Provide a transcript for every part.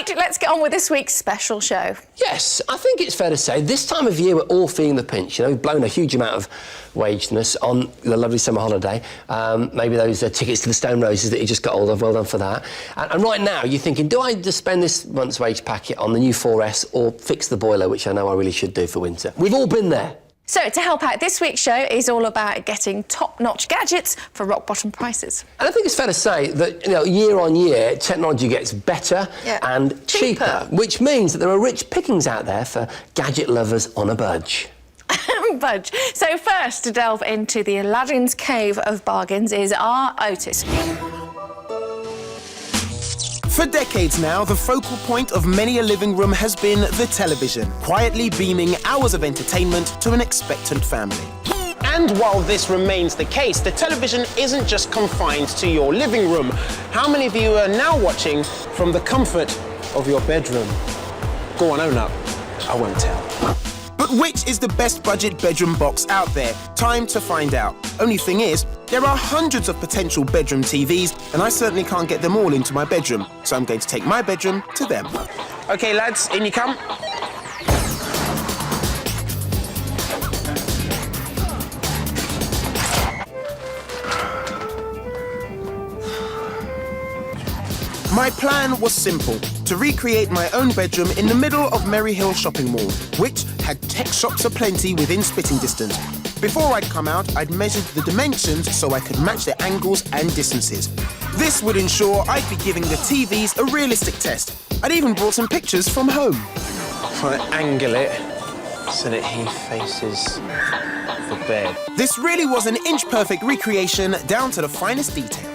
Right, let's get on with this week's special show. Yes, I think it's fair to say this time of year we're all feeling the pinch. You know, we've blown a huge amount of wageness on the lovely summer holiday. Maybe those tickets to the Stone Roses that you just got hold of, well done for that. And right now you're thinking, do I just spend this month's wage packet on the new 4S or fix the boiler, which I know I really should do for winter? We've all been there. So, to help out, this week's show is all about getting top-notch gadgets for rock-bottom prices. And I think it's fair to say that, you know, year on year, technology gets better and cheaper, which means that there are rich pickings out there for gadget lovers on a budge. Budge. So first, to delve into the Aladdin's cave of bargains is our Otis. For decades now, the focal point of many a living room has been the television, quietly beaming hours of entertainment to an expectant family. And while this remains the case, the television isn't just confined to your living room. How many of you are now watching from the comfort of your bedroom? Go on, own up. I won't tell. But which is the best budget bedroom box out there? Time to find out. Only thing is, there are hundreds of potential bedroom TVs, and I certainly can't get them all into my bedroom. So I'm going to take my bedroom to them. Okay, lads, in you come. My plan was simple, to recreate my own bedroom in the middle of Merry Hill Shopping Mall, which had tech shops aplenty within spitting distance. Before I'd come out, I'd measured the dimensions so I could match the angles and distances. This would ensure I'd be giving the TVs a realistic test. I'd even brought some pictures from home. If I angle it so that he faces the bed. This really was an inch-perfect recreation down to the finest detail.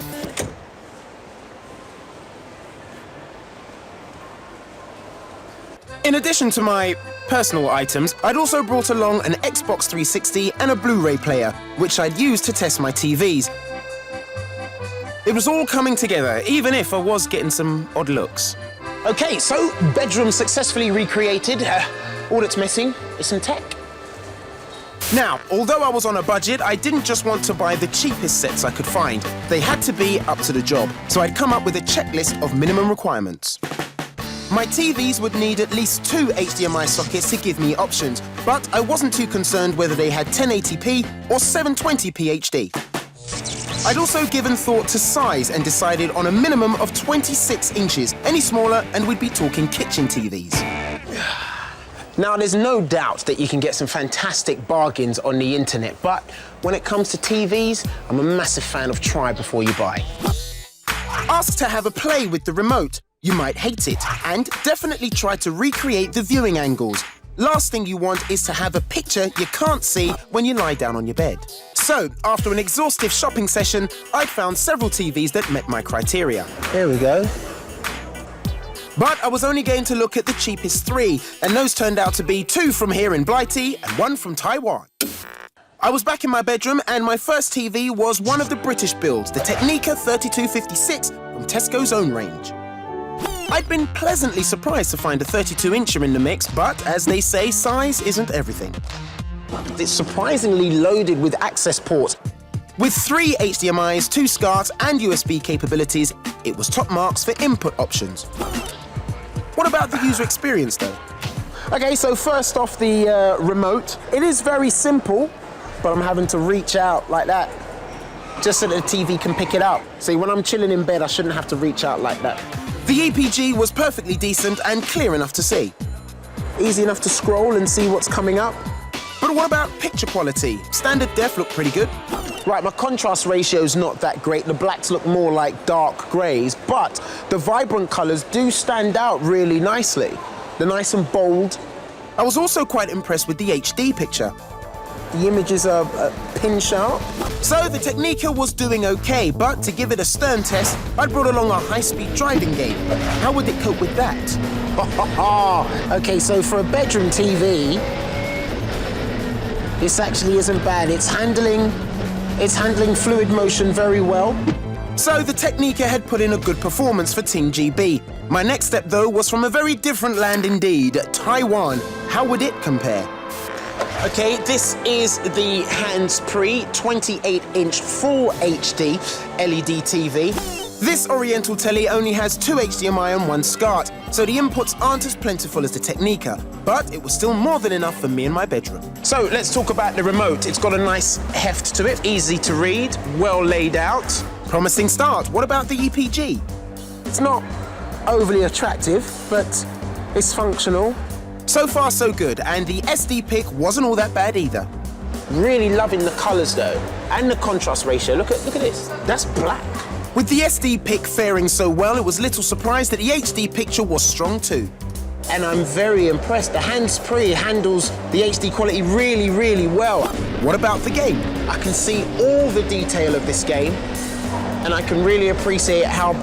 In addition to my personal items, I'd also brought along an Xbox 360 and a Blu-ray player, which I'd use to test my TVs. It was all coming together, even if I was getting some odd looks. Okay, so bedroom successfully recreated. All that's missing is some tech. Now, although I was on a budget, I didn't just want to buy the cheapest sets I could find. They had to be up to the job, so I'd come up with a checklist of minimum requirements. My TVs would need at least 2 HDMI sockets to give me options, but I wasn't too concerned whether they had 1080p or 720p HD. I'd also given thought to size and decided on a minimum of 26 inches. Any smaller and we'd be talking kitchen TVs. Now, there's no doubt that you can get some fantastic bargains on the internet, but when it comes to TVs, I'm a massive fan of try before you buy. Ask to have a play with the remote. You might hate it, and definitely try to recreate the viewing angles. Last thing you want is to have a picture you can't see when you lie down on your bed. So, after an exhaustive shopping session, I'd found several TVs that met my criteria. There we go. But I was only going to look at the cheapest 3, and those turned out to be 2 from here in Blighty and 1 from Taiwan. I was back in my bedroom, and my first TV was one of the British builds, the Technica 3256 from Tesco's own range. I'd been pleasantly surprised to find a 32-incher in the mix, but as they say, size isn't everything. It's surprisingly loaded with access ports. With 3 HDMIs, 2 SCART and USB capabilities, it was top marks for input options. What about the user experience though? Okay, so first off the remote. It is very simple, but I'm having to reach out like that, just so that the TV can pick it up. See, when I'm chilling in bed, I shouldn't have to reach out like that. The EPG was perfectly decent and clear enough to see. Easy enough to scroll and see what's coming up. But what about picture quality? Standard def looked pretty good. Right, my contrast ratio's not that great. The blacks look more like dark greys, but the vibrant colours do stand out really nicely. They're nice and bold. I was also quite impressed with the HD picture. The images are pin sharp. So the Technica was doing okay, but to give it a stern test, I brought along a high-speed driving game. How would it cope with that? Okay, so for a bedroom TV, this actually isn't bad. It's handling fluid motion very well. So the Technica had put in a good performance for Team GB. My next step, though, was from a very different land indeed, Taiwan. How would it compare? Okay, this is the hands-free 28-inch Full HD LED TV. This Oriental telly only has 2 HDMI and 1 SCART, so the inputs aren't as plentiful as the Technica, but it was still more than enough for me in my bedroom. So let's talk about the remote. It's got a nice heft to it, easy to read, well laid out. Promising start. What about the EPG? It's not overly attractive, but it's functional. So far so good, and the SD pick wasn't all that bad either. Really loving the colours though, and the contrast ratio. Look at this, that's black. With the SD pick faring so well, it was little surprise that the HD picture was strong too. And I'm very impressed. The hands-free handles the HD quality really, really well. What about the game? I can see all the detail of this game, and I can really appreciate how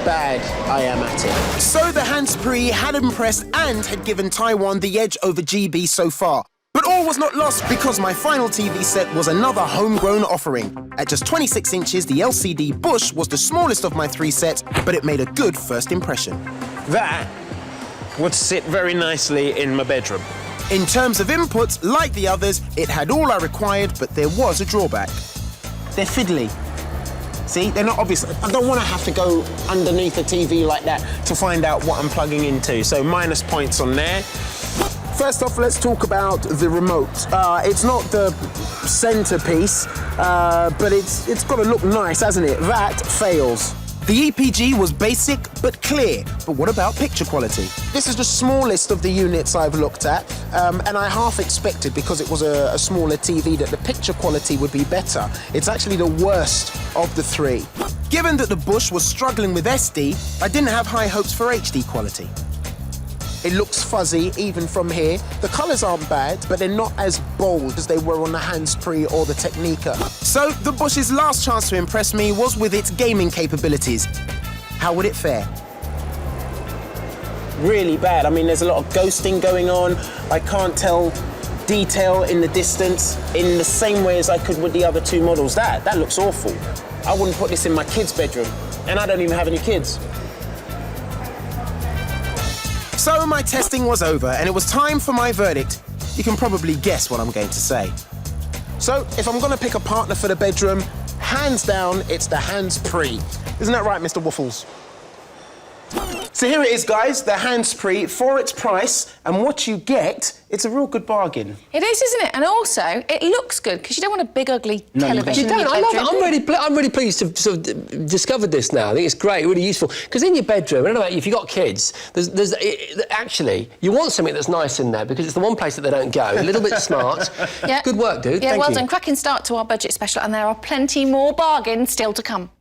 bad I am at it. So the hands-free had impressed and had given Taiwan the edge over GB so far. But all was not lost because my final TV set was another homegrown offering. At just 26 inches, the LCD Bush was the smallest of my 3 sets, but it made a good first impression. That would sit very nicely in my bedroom. In terms of inputs, like the others, it had all I required, but there was a drawback. They're fiddly. See, they're not obvious. I don't want to have to go underneath a TV like that to find out what I'm plugging into, so minus points on there. First off, let's talk about the remote. It's not the centerpiece, but it's got to look nice, hasn't it? That fails. The EPG was basic but clear, but what about picture quality? This is the smallest of the units I've looked at, and I half expected, because it was a smaller TV, that the picture quality would be better. It's actually the worst of the 3. Given that the Bush was struggling with SD, I didn't have high hopes for HD quality. It looks fuzzy even from here. The colours aren't bad, but they're not as bold as they were on the hands-free or the Technica. So the Bush's last chance to impress me was with its gaming capabilities. How would it fare? Really bad. I mean, there's a lot of ghosting going on. I can't tell detail in the distance in the same way as I could with the other 2 models. That looks awful. I wouldn't put this in my kids' bedroom, and I don't even have any kids. So my testing was over, and it was time for my verdict. You can probably guess what I'm going to say. So, if I'm going to pick a partner for the bedroom, hands down, it's the hands-free. Isn't that right, Mr. Waffles? So here it is, guys, the hands-free for its price, and what you get, it's a real good bargain. It is, isn't it? And also, it looks good, because you don't want a big, ugly television. You don't. in your I love it. bedroom. I'm really pleased to have sort of discovered this now. I think it's great, really useful. Because in your bedroom, I don't know about you, if you've got kids, actually, you want something that's nice in there, because it's the one place that they don't go. A little bit smart. Yeah. Good work, dude. Yeah, Thank well you. done. Cracking start to our budget special, and there are plenty more bargains still to come.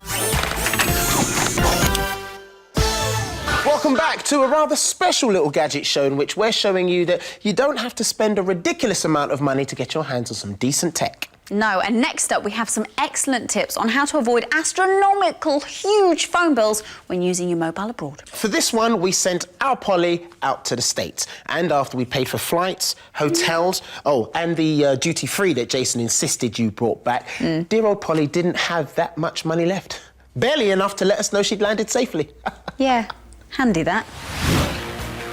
Welcome back to a rather special little gadget show in which we're showing you that you don't have to spend a ridiculous amount of money to get your hands on some decent tech. No, and next up we have some excellent tips on how to avoid astronomical, huge phone bills when using your mobile abroad. For this one, we sent our Polly out to the States. And after we paid for flights, hotels, and the duty-free that Jason insisted you brought back, dear old Polly didn't have that much money left. Barely enough to let us know she'd landed safely. Yeah, handy that.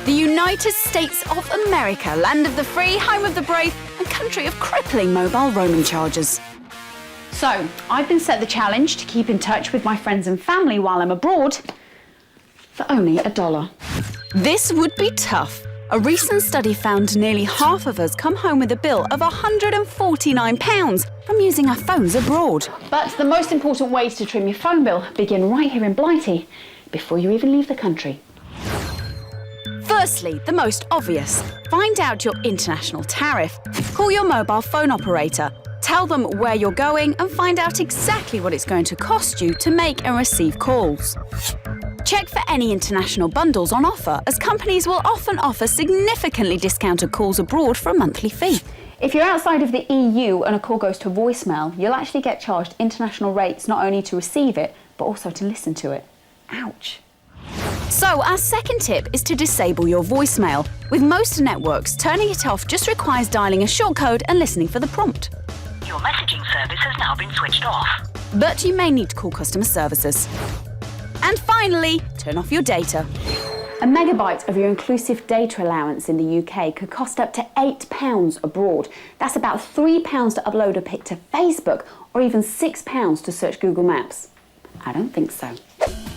The United States of America, land of the free, home of the brave, and country of crippling mobile roaming charges. So, I've been set the challenge to keep in touch with my friends and family while I'm abroad for only $1. This would be tough. A recent study found nearly half of us come home with a bill of £149 from using our phones abroad. But the most important ways to trim your phone bill begin right here in Blighty, before you even leave the country. Firstly, the most obvious. Find out your international tariff. Call your mobile phone operator. Tell them where you're going and find out exactly what it's going to cost you to make and receive calls. Check for any international bundles on offer, as companies will often offer significantly discounted calls abroad for a monthly fee. If you're outside of the EU and a call goes to voicemail, you'll actually get charged international rates not only to receive it, but also to listen to it. Ouch. So our second tip is to disable your voicemail. With most networks, turning it off just requires dialing a short code and listening for the prompt. Your messaging service has now been switched off. But you may need to call customer services. And finally, turn off your data. A megabyte of your inclusive data allowance in the UK could cost up to £8 abroad. That's about £3 to upload a pic to Facebook, or even £6 to search Google Maps. I don't think so.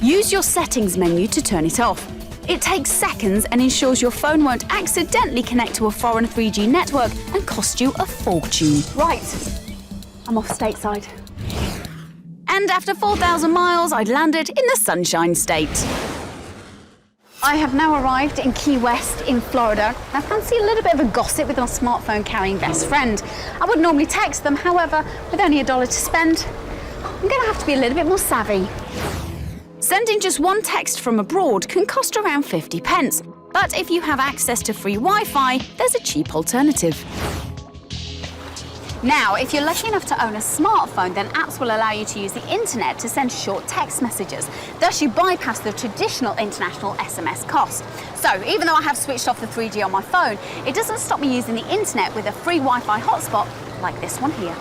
Use your settings menu to turn it off. It takes seconds and ensures your phone won't accidentally connect to a foreign 3G network and cost you a fortune. Right, I'm off stateside. And after 4,000 miles, I'd landed in the Sunshine State. I have now arrived in Key West in Florida. I fancy a little bit of a gossip with my smartphone carrying best friend. I would normally text them, however, with only $1 to spend, I'm going to have to be a little bit more savvy. Sending just one text from abroad can cost around 50 pence. But if you have access to free Wi-Fi, there's a cheap alternative. Now, if you're lucky enough to own a smartphone, then apps will allow you to use the internet to send short text messages. Thus, you bypass the traditional international SMS cost. So, even though I have switched off the 3G on my phone, it doesn't stop me using the internet with a free Wi-Fi hotspot like this one here.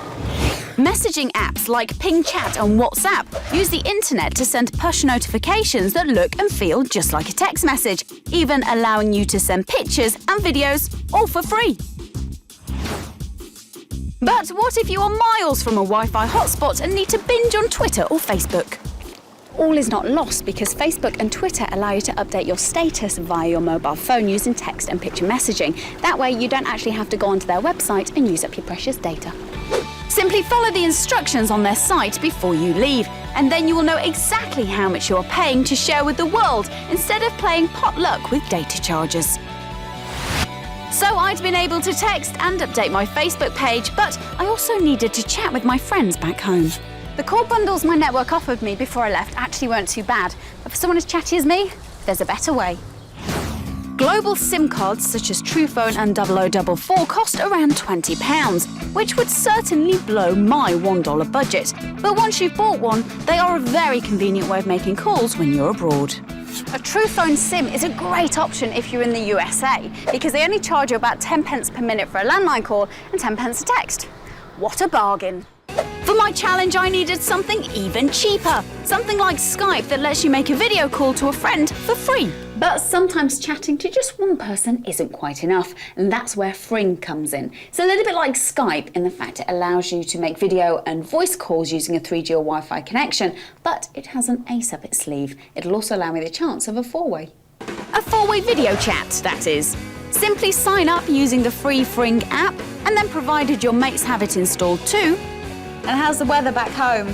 Messaging apps like Ping Chat and WhatsApp use the internet to send push notifications that look and feel just like a text message, even allowing you to send pictures and videos all for free. But what if you are miles from a Wi-Fi hotspot and need to binge on Twitter or Facebook? All is not lost because Facebook and Twitter allow you to update your status via your mobile phone using text and picture messaging. That way you don't actually have to go onto their website and use up your precious data. Simply follow the instructions on their site before you leave, and then you will know exactly how much you are paying to share with the world instead of playing potluck with data charges. So I'd been able to text and update my Facebook page, but I also needed to chat with my friends back home. The call bundles my network offered me before I left actually weren't too bad, but for someone as chatty as me, there's a better way. Global SIM cards such as TruePhone and 0044 cost around £20, which would certainly blow my $1 budget. But once you've bought one, they are a very convenient way of making calls when you're abroad. A TruePhone SIM is a great option if you're in the USA, because they only charge you about 10 pence per minute for a landline call and 10 pence a text. What a bargain. For my challenge, I needed something even cheaper. Something like Skype that lets you make a video call to a friend for free. But sometimes chatting to just one person isn't quite enough, and that's where Fring comes in. It's a little bit like Skype in the fact it allows you to make video and voice calls using a 3G or Wi-Fi connection, but it has an ace up its sleeve. It'll also allow me the chance of a four-way. A four-way video chat, that is. Simply sign up using the free Fring app, and then provided your mates have it installed too, And how's the weather back home?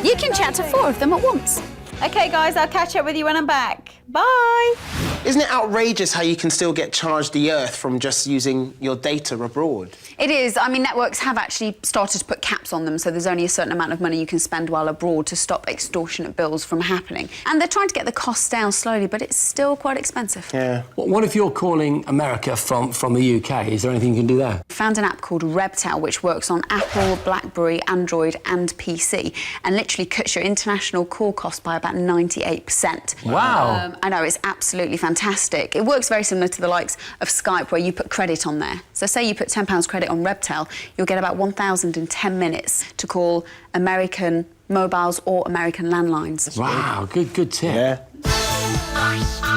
you can chat to 4 of them at once. Okay, guys, I'll catch up with you when I'm back. Bye. Isn't it outrageous how you can still get charged the earth from just using your data abroad? It is. I mean, networks have actually started to put caps on them, so there's only a certain amount of money you can spend while abroad to stop extortionate bills from happening. And they're trying to get the costs down slowly, but it's still quite expensive. Yeah. What if you're calling America from the UK? Is there anything you can do there? I found an app called Rebtel, which works on Apple, BlackBerry, Android and PC, and literally cuts your international call cost by about 98%. Wow. I know, it's absolutely fantastic. It works very similar to the likes of Skype, where you put credit on there. So say you put £10 credit on Rebtel, you'll get about 1,010 minutes to call American mobiles or American landlines. Wow, good tip. Yeah.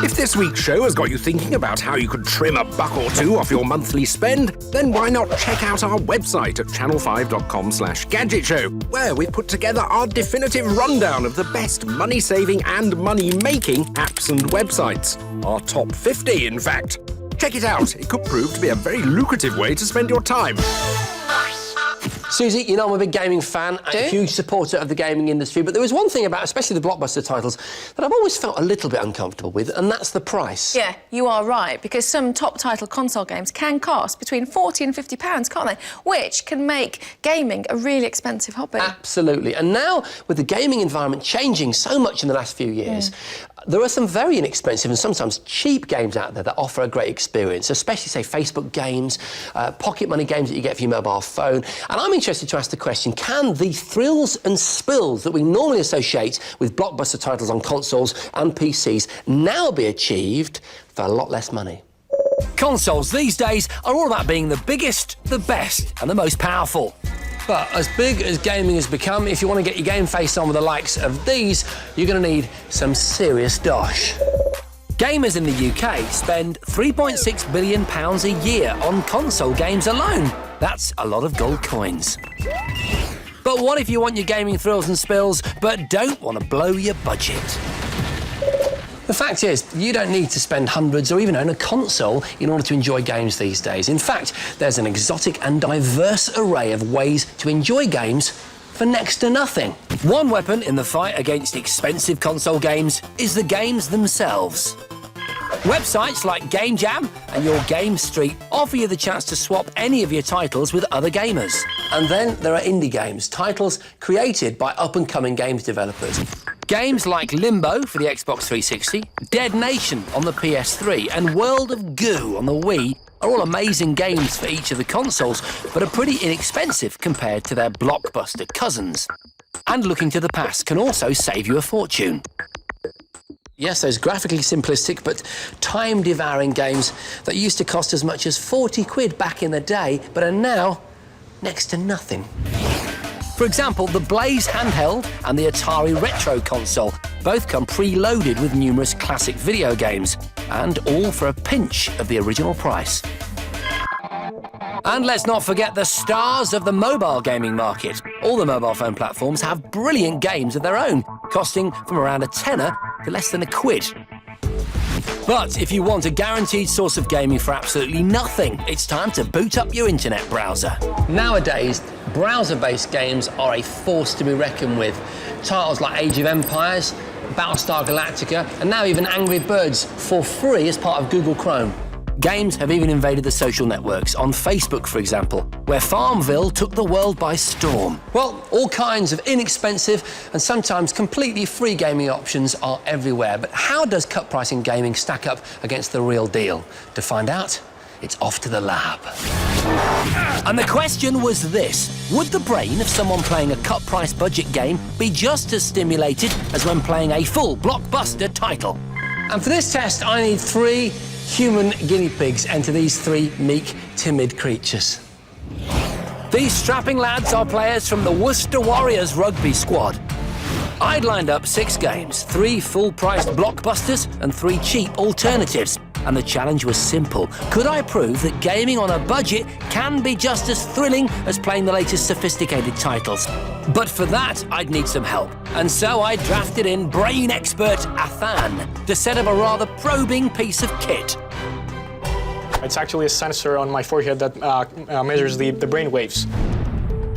If this week's show has got you thinking about how you could trim a buck or two off your monthly spend, then why not check out our website at channel5.com/Gadget Show, where we've put together our definitive rundown of the best money-saving and money-making apps and websites. Our top 50, in fact. Check it out. It could prove to be a very lucrative way to spend your time. Susie, you know I'm a big gaming fan, a huge supporter of the gaming industry, but there was one thing about, especially the blockbuster titles, that I've always felt a little bit uncomfortable with, and that's the price. Yeah, you are right, because some top-title console games can cost between £40 and £50, can't they? Which can make gaming a really expensive hobby. Absolutely. And now, with the gaming environment changing so much in the last few years, there are some very inexpensive and sometimes cheap games out there that offer a great experience, especially, say, Facebook games, pocket money games that you get for your mobile phone. And I'm interested to ask the question, can the thrills and spills that we normally associate with blockbuster titles on consoles and PCs now be achieved for a lot less money? Consoles these days are all about being the biggest, the best and the most powerful. But as big as gaming has become, if you want to get your game face on with the likes of these, you're going to need some serious dosh. Gamers in the UK spend £3.6 billion a year on console games alone. That's a lot of gold coins. But what if you want your gaming thrills and spills, but don't want to blow your budget? The fact is, you don't need to spend hundreds or even own a console in order to enjoy games these days. In fact, there's an exotic and diverse array of ways to enjoy games for next to nothing. One weapon in the fight against expensive console games is the games themselves. Websites like Game Jam and Your Game Street offer you the chance to swap any of your titles with other gamers. And then there are indie games, titles created by up-and-coming games developers. Games like Limbo for the Xbox 360, Dead Nation on the PS3 and World of Goo on the Wii are all amazing games for each of the consoles, but are pretty inexpensive compared to their blockbuster cousins. And looking to the past can also save you a fortune. Yes, those graphically simplistic but time-devouring games that used to cost as much as 40 quid back in the day, but are now next to nothing. For example, the Blaze handheld and the Atari Retro console both come preloaded with numerous classic video games, and all for a pinch of the original price. And let's not forget the stars of the mobile gaming market. All the mobile phone platforms have brilliant games of their own, costing from around a tenner to less than a quid. But if you want a guaranteed source of gaming for absolutely nothing, it's time to boot up your internet browser. Nowadays, browser-based games are a force to be reckoned with. Titles like Age of Empires, Battlestar Galactica, and now even Angry Birds for free as part of Google Chrome. Games have even invaded the social networks, on Facebook, for example, where Farmville took the world by storm. Well, all kinds of inexpensive and sometimes completely free gaming options are everywhere. But how does cut pricing gaming stack up against the real deal? To find out, it's off to the lab. And the question was this: would the brain of someone playing a cut-price budget game be just as stimulated as when playing a full blockbuster title? And for this test, I need 3 human guinea pigs enter these 3 meek, timid creatures. These strapping lads are players from the Worcester Warriors rugby squad. I'd lined up 6 games, 3 full-priced blockbusters and 3 cheap alternatives. And the challenge was simple. Could I prove that gaming on a budget can be just as thrilling as playing the latest sophisticated titles? But for that, I'd need some help. And so I drafted in brain expert Athan to set up a rather probing piece of kit. It's actually a sensor on my forehead that measures the brain waves.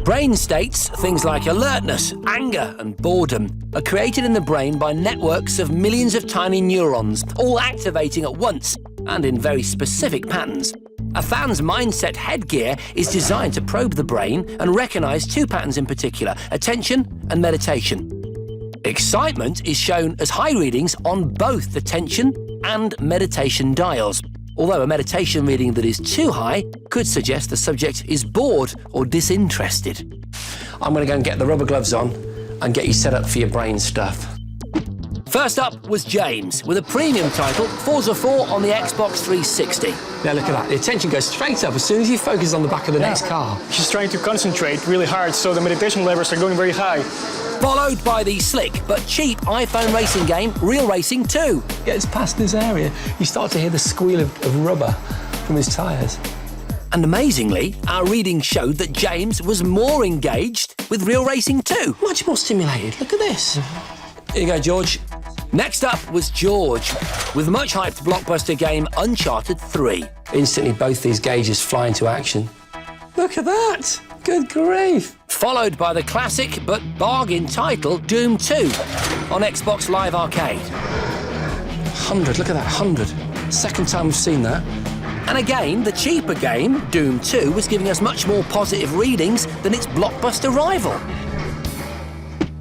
Brain states, things like alertness, anger and boredom, are created in the brain by networks of millions of tiny neurons, all activating at once and in very specific patterns. Athan's mindset headgear is designed to probe the brain and recognise 2 patterns in particular: attention and meditation. Excitement is shown as high readings on both the tension and meditation dials, although a meditation reading that is too high could suggest the subject is bored or disinterested. I'm going to go and get the rubber gloves on and get you set up for your brain stuff. First up was James, with a premium title, Forza 4 on the Xbox 360. Now look at that, the attention goes straight up as soon as you focus on the back of the next car. She's trying to concentrate really hard, so the meditation levels are going very high. Followed by the slick but cheap iPhone racing game, Real Racing 2. Gets past this area, you start to hear the squeal of rubber from his tyres. And amazingly, our readings showed that James was more engaged with Real Racing 2. Much more stimulated, look at this. Here you go, George. Next up was George, with the much-hyped blockbuster game Uncharted 3. Instantly, both these gauges fly into action. Look at that! Good grief! Followed by the classic but bargain title Doom 2 on Xbox Live Arcade. 100, look at that, 100. Second time we've seen that. And again, the cheaper game, Doom 2, was giving us much more positive readings than its blockbuster rival.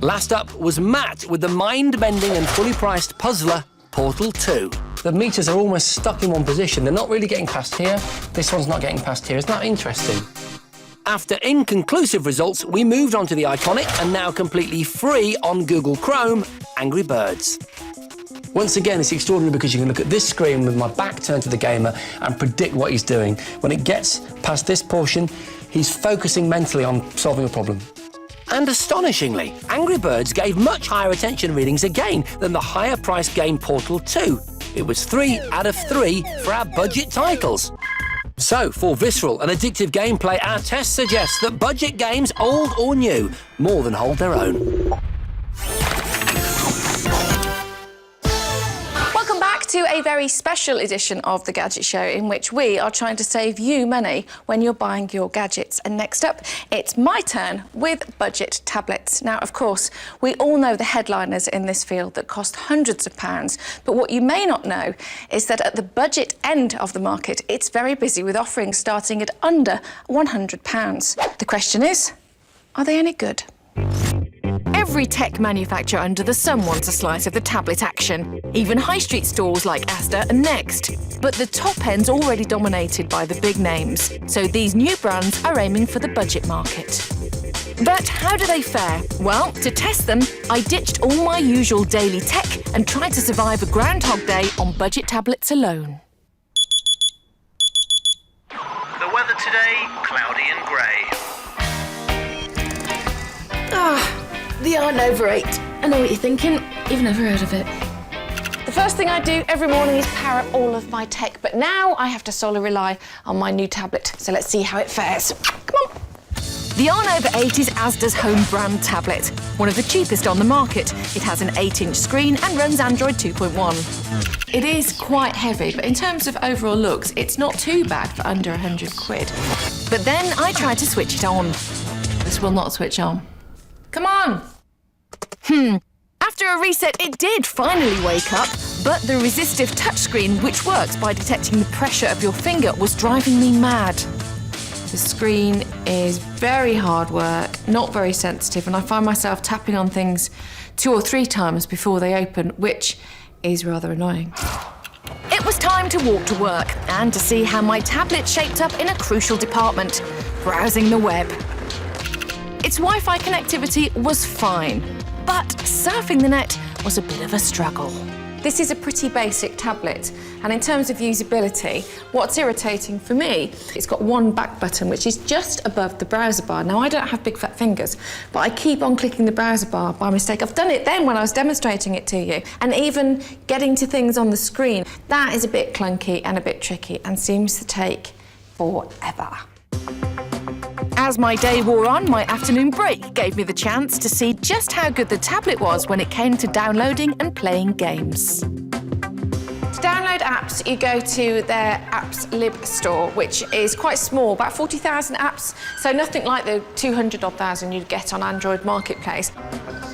Last up was Matt with the mind-bending and fully priced puzzler Portal 2. The meters are almost stuck in one position. They're not really getting past here. This one's not getting past here. Isn't that interesting? After inconclusive results, we moved on to the iconic and now completely free on Google Chrome, Angry Birds. Once again, it's extraordinary because you can look at this screen with my back turned to the gamer and predict what he's doing. When it gets past this portion, he's focusing mentally on solving a problem. And astonishingly, Angry Birds gave much higher attention readings again than the higher-priced game Portal 2. It was 3 out of 3 for our budget titles. So, for visceral and addictive gameplay, our test suggests that budget games, old or new, more than hold their own. back to a very special edition of the Gadget Show in which we are trying to save you money when you're buying your gadgets. And next up, it's my turn with budget tablets. Now, of course, we all know the headliners in this field that cost hundreds of pounds, but what you may not know is that at the budget end of the market, it's very busy with offerings starting at under £100. The question is, are they any good? Every tech manufacturer under the sun wants a slice of the tablet action, even high street stores like Asda and Next. But the top end's already dominated by the big names, so these new brands are aiming for the budget market. But how do they fare? Well, to test them, I ditched all my usual daily tech and tried to survive a Groundhog Day on budget tablets alone. The weather today, cloudy and grey. The Nova 8. I know what you're thinking. You've never heard of it. The first thing I do every morning is power up all of my tech, but now I have to solely rely on my new tablet. So let's see how it fares. Come on. The Nova 8 is Asda's home brand tablet, one of the cheapest on the market. It has an 8-inch screen and runs Android 2.1. It is quite heavy, but in terms of overall looks, it's not too bad for under 100 quid. But then I tried to switch it on. This will not switch on. Come on! After a reset, it did finally wake up, but the resistive touchscreen, which works by detecting the pressure of your finger, was driving me mad. The screen is very hard work, not very sensitive, and I find myself tapping on things 2 or 3 times before they open, which is rather annoying. It was time to walk to work and to see how my tablet shaped up in a crucial department, browsing the web. Its Wi-Fi connectivity was fine, but surfing the net was a bit of a struggle. This is a pretty basic tablet, and in terms of usability, what's irritating for me, it's got one back button which is just above the browser bar. Now, I don't have big fat fingers, but I keep on clicking the browser bar by mistake. I've done it then when I was demonstrating it to you, and even getting to things on the screen, that is a bit clunky and a bit tricky and seems to take forever. As my day wore on, my afternoon break gave me the chance to see just how good the tablet was when it came to downloading and playing games. To download apps, you go to their Apps Lib store, which is quite small, about 40,000 apps, so nothing like the 200,000 you'd get on Android Marketplace.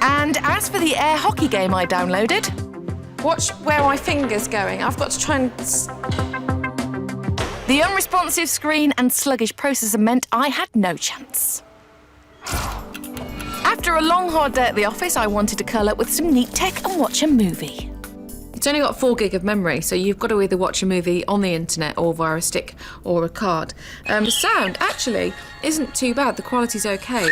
And as for the air hockey game I downloaded... Watch where my finger's going. I've got to try and... The unresponsive screen and sluggish processor meant I had no chance. After a long, hard day at the office, I wanted to curl up with some neat tech and watch a movie. It's only got 4 gig of memory, so you've got to either watch a movie on the internet or via a stick or a card. The sound actually isn't too bad. The quality's okay.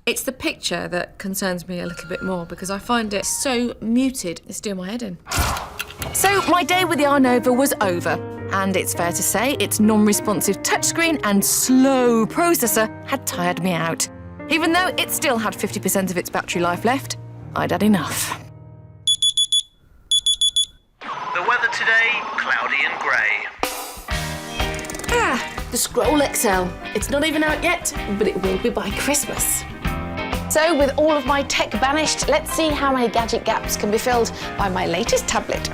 It's the picture that concerns me a little bit more because I find it so muted. It's doing my head in. So my day with the Nova was over, and it's fair to say its non-responsive touchscreen and slow processor had tired me out. Even though it still had 50% of its battery life left, I'd had enough. The weather today, cloudy and grey. The Scroll XL. It's not even out yet, but it will be by Christmas. So, with all of my tech banished, let's see how many gadget gaps can be filled by my latest tablet.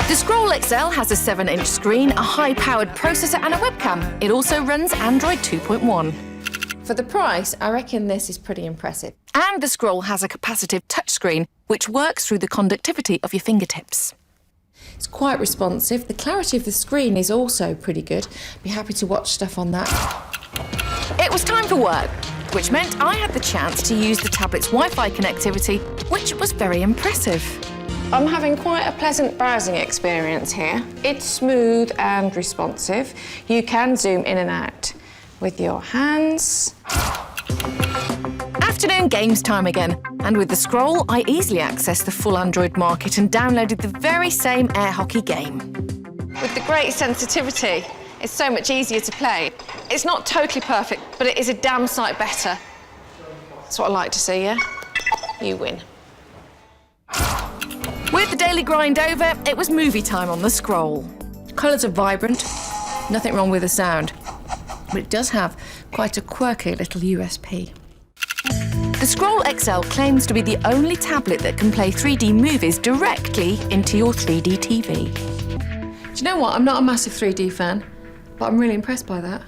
The Scroll XL has a 7-inch screen, a high-powered processor and a webcam. It also runs Android 2.1. For the price, I reckon this is pretty impressive. And the Scroll has a capacitive touchscreen, which works through the conductivity of your fingertips. It's quite responsive. The clarity of the screen is also pretty good. Be happy to watch stuff on that. It was time for work, which meant I had the chance to use the tablet's Wi-Fi connectivity, which was very impressive. I'm having quite a pleasant browsing experience here. It's smooth and responsive. You can zoom in and out with your hands. Afternoon games time again, and with the Scroll, I easily accessed the full Android market and downloaded the very same air hockey game. With the great sensitivity, it's so much easier to play. It's not totally perfect, but it is a damn sight better. That's what I like to see, yeah? You win. With the daily grind over, it was movie time on the Scroll. Colours are vibrant, nothing wrong with the sound, but it does have quite a quirky little USP. The The Scroll XL claims to be the only tablet that can play 3D movies directly into your 3D TV. Do you know what? I'm not a massive 3D fan, but I'm really impressed by that.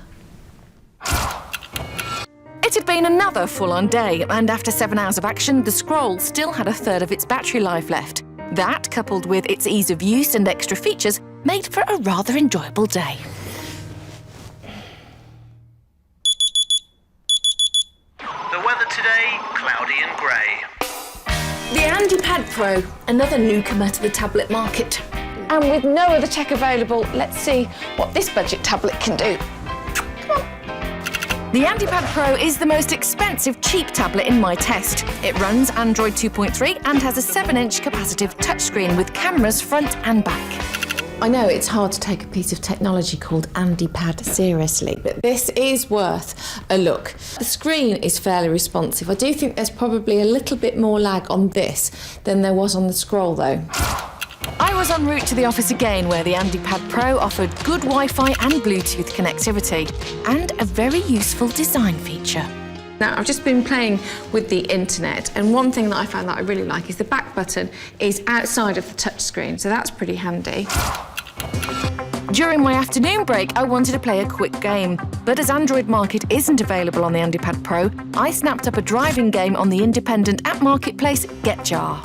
It had been another full-on day, and after 7 hours of action, the Scroll still had a third of its battery life left. That, coupled with its ease of use and extra features, made for a rather enjoyable day. The weather today, cloudy and grey. The AndyPad Pro, another newcomer to the tablet market. And with no other tech available, let's see what this budget tablet can do. The AndyPad Pro is the most expensive cheap tablet in my test. It runs Android 2.3 and has a 7-inch capacitive touchscreen with cameras front and back. I know it's hard to take a piece of technology called AndyPad seriously, but this is worth a look. The screen is fairly responsive. I do think there's probably a little bit more lag on this than there was on the Scroll, though. I was en route to the office again, where the AndyPad Pro offered good Wi-Fi and Bluetooth connectivity, and a very useful design feature. Now, I've just been playing with the internet, and one thing that I found that I really like is the back button is outside of the touchscreen, so that's pretty handy. During my afternoon break, I wanted to play a quick game, but as Android Market isn't available on the AndyPad Pro, I snapped up a driving game on the independent app marketplace GetJar.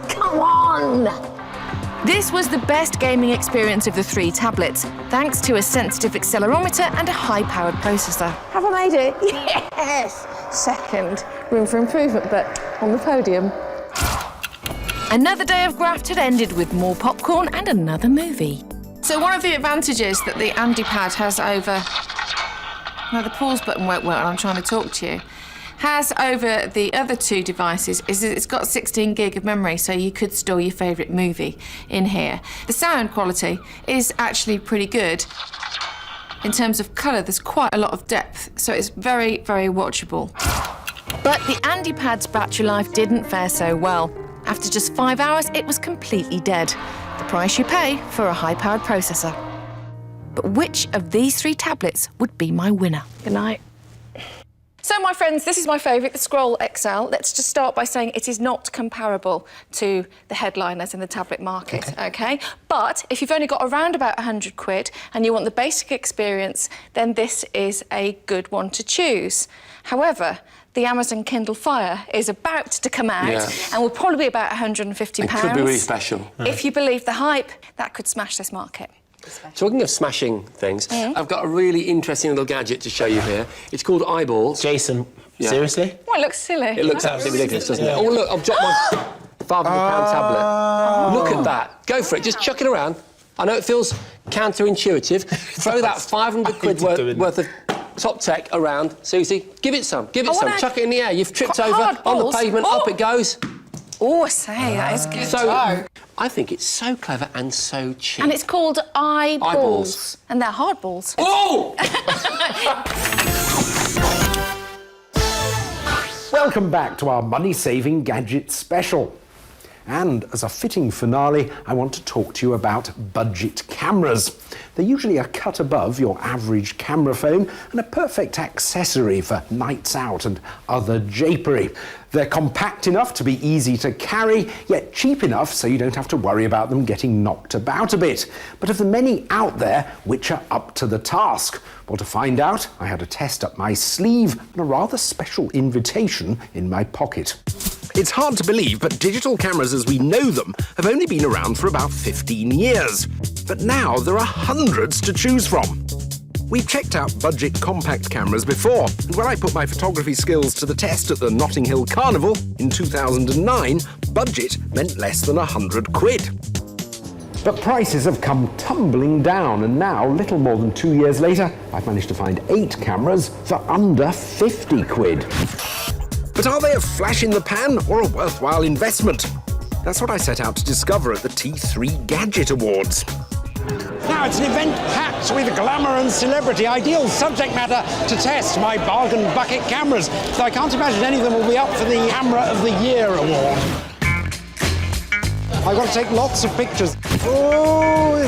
Come on! This was the best gaming experience of the 3 tablets, thanks to a sensitive accelerometer and a high-powered processor. Have I made it? Yes! Second. Room for improvement, but on the podium. Another day of graft had ended with more popcorn and another movie. So one of the advantages that the AndyPad has over... Well, the pause button won't work when I'm trying to talk to you. Has over the other 2 devices is that it's got 16 gig of memory, so you could store your favourite movie in here. The sound quality is actually pretty good. In terms of colour, there's quite a lot of depth, so it's very, very watchable. But the AndyPad's battery life didn't fare so well. After just 5 hours, it was completely dead. The price you pay for a high-powered processor. But which of these 3 tablets would be my winner? Good night. So, my friends, this is my favourite, the Scroll XL. Let's just start by saying it is not comparable to the headliners in the tablet market, OK? But if you've only got around about 100 quid and you want the basic experience, then this is a good one to choose. However, the Amazon Kindle Fire is about to come out and will probably be about £150. It could be really special. If you believe the hype, that could smash this market. Talking of smashing things, I've got a really interesting little gadget to show you here. It's called Eyeballs. Jason, seriously? Well, it looks silly. It looks absolutely ridiculous, doesn't it? Oh, look, I've dropped my £500 tablet. Look at that. Go for it. Just chuck it around. I know it feels counterintuitive. Throw that 500 quid worth of top tech around. Susie, give it some. Give it some. Chuck it in the air. You've tripped over on the pavement. Up it goes. Oh, I say, that is good. So, I think it's so clever and so cheap. And it's called Eyeballs. Eyeballs. And they're hard balls. Oh! Welcome back to our money-saving gadget special. And as a fitting finale, I want to talk to you about budget cameras. They're usually a cut above your average camera phone and a perfect accessory for nights out and other japery. They're compact enough to be easy to carry, yet cheap enough so you don't have to worry about them getting knocked about a bit. But of the many out there, which are up to the task? Well, to find out, I had a test up my sleeve and a rather special invitation in my pocket. It's hard to believe, but digital cameras as we know them have only been around for about 15 years. But now there are hundreds to choose from. We've checked out budget compact cameras before, and when I put my photography skills to the test at the Notting Hill Carnival in 2009, budget meant less than 100 quid. But prices have come tumbling down, and now, little more than 2 years later, I've managed to find 8 cameras for under 50 quid. But are they a flash in the pan or a worthwhile investment? That's what I set out to discover at the T3 Gadget Awards. Now, it's an event packed with glamour and celebrity, ideal subject matter to test my bargain bucket cameras. So I can't imagine any of them will be up for the Camera of the Year award. I've got to take lots of pictures. Oh,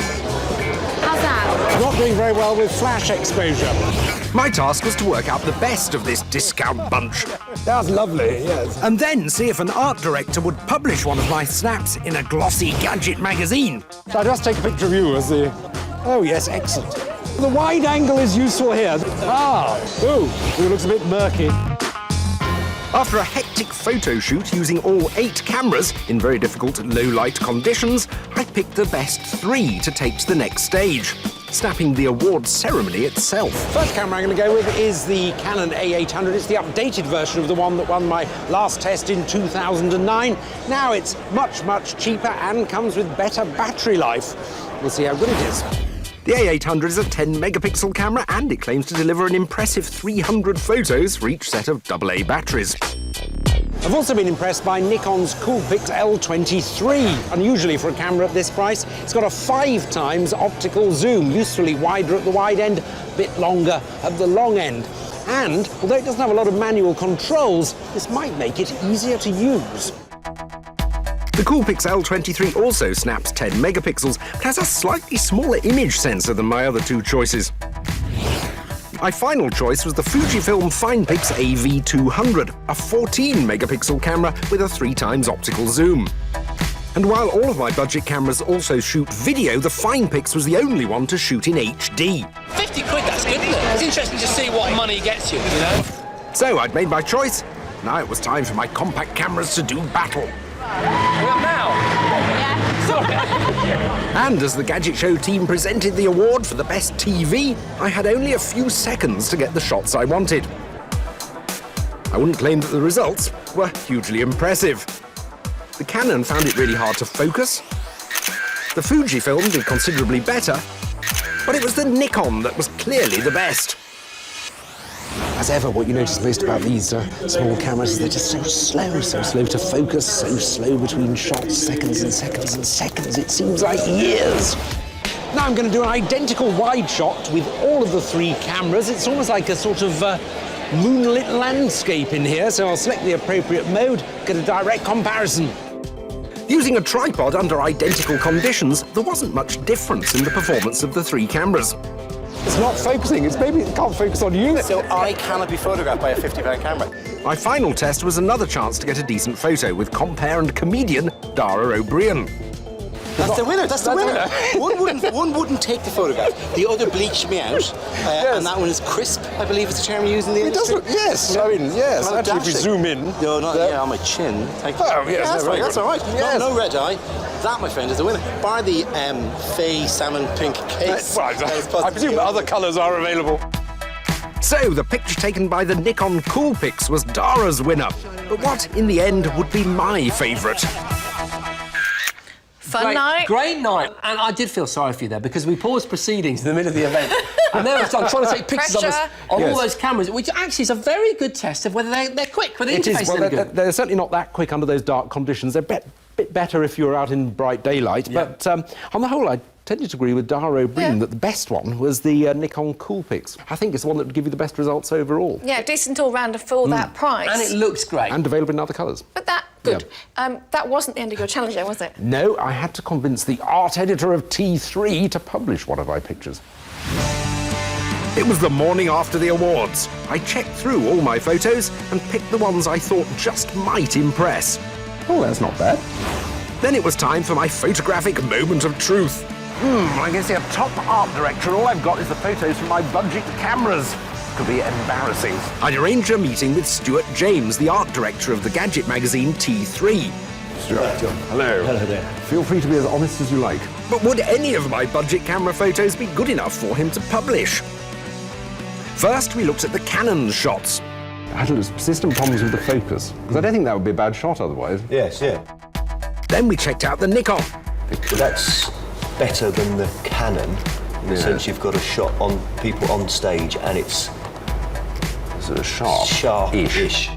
how's that? Not doing very well with flash exposure. My task was to work out the best of this discount bunch. That's lovely, yes. And then see if an art director would publish one of my snaps in a glossy gadget magazine. Shall I just take a picture of you as the... Oh, yes, excellent. The wide angle is useful here. It looks a bit murky. After a hectic photo shoot using all 8 cameras in very difficult low-light conditions, I picked the best 3 to take to the next stage, snapping the awards ceremony itself. First camera I'm going to go with is the Canon A800. It's the updated version of the one that won my last test in 2009. Now it's much, much cheaper and comes with better battery life. We'll see how good it is. The A800 is a 10-megapixel camera and it claims to deliver an impressive 300 photos for each set of AA batteries. I've also been impressed by Nikon's Coolpix L23. Unusually for a camera at this price, it's got a 5 times optical zoom, usefully wider at the wide end, a bit longer at the long end. And, although it doesn't have a lot of manual controls, this might make it easier to use. The Coolpix L23 also snaps 10 megapixels, but has a slightly smaller image sensor than my other 2 choices. My final choice was the Fujifilm FinePix AV200, a 14-megapixel camera with a 3 times optical zoom. And while all of my budget cameras also shoot video, the FinePix was the only one to shoot in HD. 50 quid, that's good, isn't it? It's interesting to see what money gets you, you know? So I'd made my choice. Now it was time for my compact cameras to do battle. Now? And as the Gadget Show team presented the award for the best TV, I had only a few seconds to get the shots I wanted. I wouldn't claim that the results were hugely impressive. The Canon found it really hard to focus. The Fujifilm did considerably better, but it was the Nikon that was clearly the best. As ever, what you notice most about these small cameras is they're just so slow to focus, so slow between shots, seconds and seconds and seconds. It seems like years. Now I'm going to do an identical wide shot with all of the 3 cameras. It's almost like a sort of moonlit landscape in here, so I'll select the appropriate mode, get a direct comparison. Using a tripod under identical conditions, there wasn't much difference in the performance of the 3 cameras. It's not focusing. It's maybe it can't focus on you. So I cannot be photographed by a 50-pound camera. My final test was another chance to get a decent photo with compere and comedian Dara O'Brien. That's the winner. That's the winner. One wouldn't take the photograph. The other bleached me out, and that one is crisp. I believe it's the term used in the industry. It does look, yes. I mean, yes. Well, actually, if we zoom in. No, not on my chin. Thank you. Oh, yes, that's right. That's all right. Yes. No red eye. That, my friend, is the winner. Bar the fey salmon pink case. I presume other colours are available. So the picture taken by the Nikon Coolpix was Dara's winner. But what, in the end, would be my favourite? Fun night. Great night. And I did feel sorry for you there because we paused proceedings in the middle of the event. And there I'm trying to take pictures of us on all those cameras, which actually is a very good test of whether they're quick, whether the interface is any good. They're certainly not that quick under those dark conditions. They're a bit better if you're out in bright daylight. Yeah. But on the whole, I tended to agree with Dara O'Brien that the best one was the Nikon Coolpix. I think it's the one that would give you the best results overall. Yeah, decent all-rounder for that price. And it looks great. And available in other colours. But good. Yeah. That wasn't the end of your challenge, though, was it? No, I had to convince the art editor of T3 to publish one of my pictures. It was the morning after the awards. I checked through all my photos and picked the ones I thought just might impress. Oh, that's not bad. Then it was time for my photographic moment of truth. I guess you're a top art director. All I've got is the photos from my budget cameras. Could be embarrassing. I'd arranged a meeting with Stuart James, the art director of the gadget magazine T3. Stuart, hello. Hello there. Feel free to be as honest as you like. But would any of my budget camera photos be good enough for him to publish? First, we looked at the Canon shots. I had persistent problems with the focus, because I don't think that would be a bad shot otherwise. Yes, yeah. Then we checked out the Nikon. That's better than the Canon, in the sense you've got a shot on people on stage and it's sort of sharp-ish.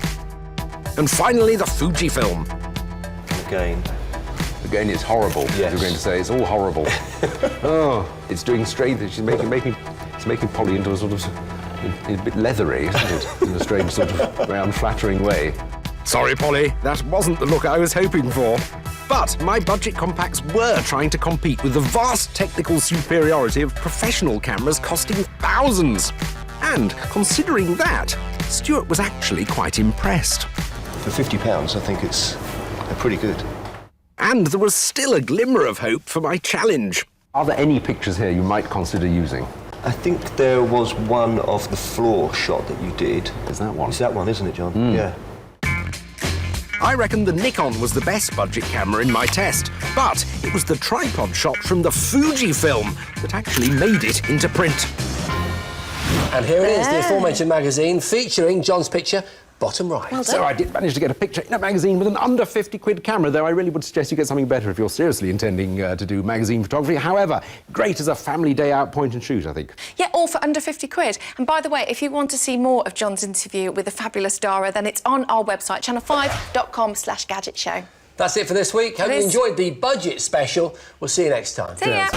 And finally, the Fujifilm. Again, it's horrible. Yes. You're going to say it's all horrible. It's doing strange. It's making Polly into a sort of a bit leathery, isn't it? In a strange sort of very unflattering way. Sorry, Polly, that wasn't the look I was hoping for. But my budget compacts were trying to compete with the vast technical superiority of professional cameras costing thousands. And considering that, Stuart was actually quite impressed. For £50, I think it's pretty good. And there was still a glimmer of hope for my challenge. Are there any pictures here you might consider using? I think there was one of the floor shot that you did. Is that one? It's that one, isn't it, John? Yeah. I reckon the Nikon was the best budget camera in my test, but it was the tripod shot from the Fujifilm that actually made it into print. And here it is, the aforementioned magazine featuring John's picture, bottom right. Well, so I did manage to get a picture in a magazine with an under 50 quid camera, though I really would suggest you get something better if you're seriously intending to do magazine photography. However, great as a family day out point and shoot, I think. Yeah, all for under 50 quid. And by the way, if you want to see more of John's interview with the fabulous Dara, then it's on our website, channel5.com/Gadget Show. That's it for this week. Hope you enjoyed the budget special. We'll see you next time. See ya.